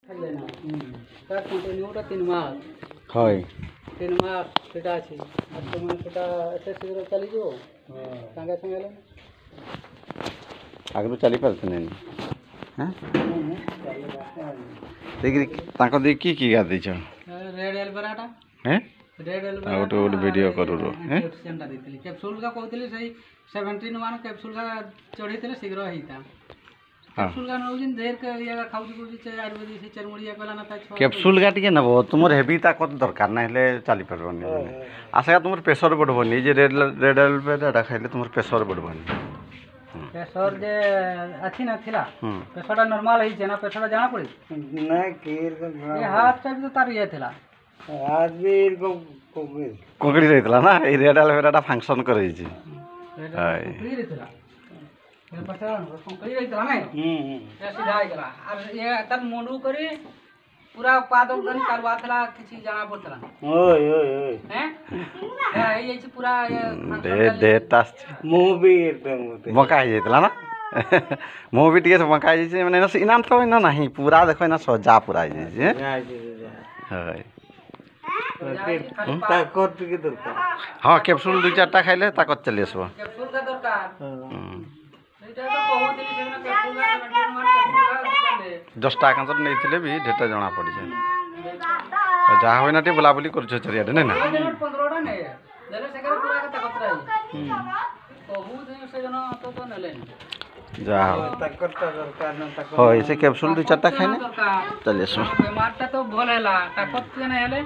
তার কন্টিনিউটা 3 মাস হয় 3 মাস সেটা আছে আর তুমি সেটা এতে শীঘ্র চালি যাও সাঙ্গে সাঙ্গে এলো ଆଗରୁ ଚାଲିପାରୁଥିଲେ ହଁ ଦେଖିକି ତାଙ୍କ ଦେଇ କି ଗାଧେଇଛ ରେଡ୍ ଏଲବେରାଟା ହେଁ ରେଡ୍ ଆଉ ଗୋଟେ ଗୋଟେ ଭିଡ଼ିଓ କରୁର ହେଁ ସେଣ୍ଟା ଦେଇଥିଲି କ୍ୟାପସୁଲ୍ କା କହୁଥିଲି ସେଇ 17 ମାନ କ୍ୟାପସୁଲ୍ କା ଚଢ଼େଇଥିଲେ ଶୀଘ୍ର ହେଇତା କ୍ୟାପସୁଲ୍ କା ନଉଛନ୍ତି ଢେର ଇଏ ଖାଉଛି କହୁଛି ସେ ଆୟୁର୍ବେଦିକ ସେ ଚେରମୁଡ଼ିଆ କଲା ନା ତା ଛୁଆ କ୍ୟାପସୁଲ୍ ଗା ଟିକେ ନେବ ତୁମର ହେଭି ତା କତ ଦରକାର ନା ହେଲେ ଚାଲିପାରିବନି ଆଶା ତୁମର ପ୍ରେସର ବଢ଼ିବନି ଯେ ରେଡ୍ ଏଲବେରାଟା ଖାଇଲେ ତୁମର ପ୍ରେସର ବଢ଼ିବନି ପ୍ରେସର ଯେ ଅଛି ନା ଥିଲା ପ୍ରେସରଟା ନର୍ମାଲ ହେଇଛି ନା ପ୍ରେସରଟା ଜଣା ପଡେ ନା ଏ ହାତଟା ବି ତ ତାର ଇଏ ଥିଲା ହାତ ବି କଙ୍କଡ଼ି ରହିଥିଲା ନା ଏଇ ରେଡ୍ ଏଲବେରାଟା ଫଙ୍କସନ୍ କରେଇଛି କଙ୍କଡ଼ି ରହିଥିଲା କଙ୍କଡ଼ି ରହିଥିଲା ନାଇଁ ସିଧା ହେଇଗଲା ଆଉ ଇଏ ତାର ମୁଣ୍ଡୁ କରି ପୁରା ପାଦ ଉଠନି କାରବା ଥିଲା କିଛି ଜଣା ପଡୁଥିଲା ହେଇଯାଇଛି ପୁରା ଦେହଟା ଆସିଛି ମୁଁ ବି ବଙ୍କା ହେଇଯାଇଥିଲା ନା ମୁଁ ବି ଟିକେ ବଙ୍କା ହେଇଯାଇଛି ମାନେ ଇନାମ ତ ଇନା ନାହିଁ ପୁରା ଦେଖ ଇନା ସଜା ପୁରା ହେଇଯାଇଛି ହଁ ତାକତ ଟିକେ ଦରକାର ହଁ କ୍ୟାପସୁଲ୍ 2-4ଟା ଖାଇଲେ ତାକତ ଚାଲି ଆସିବ କ୍ୟାପସୁଲ୍ କା ଦରକାର ସେଇଟା ତ କହୁଥିଲି ସେଦିନ କ୍ୟାପସୁଲ୍ କା 10ଟା କାନ୍ତର ନେଇଥିଲେ ବି ଢେଟା ଜଣା ପଡ଼ିছে ଯାହା ହୁଏ ନା ଟିକେ ବୁଲାବୁଲି କରୁଛ ଚାରିଆଡ଼େ ନାଇଁ ନା 15ଟା ନେ ଦେଲେ ସେ ପୁରା କଥା କତରା ବହୁତ ସେଦିନ ତ ନେଲେନି ଯାହା ହଉ ତାକତଟା ଦରକାର ନା ତାକତ হয় ସେ କ୍ୟାପସୁଲ୍ 2-4ଟା ଖାଇଲେ ଚାଲି ଆସିବ ବେମାରଟା ତ ଭଲ ହେଲା ତାକତ କେନେ ହେଲେ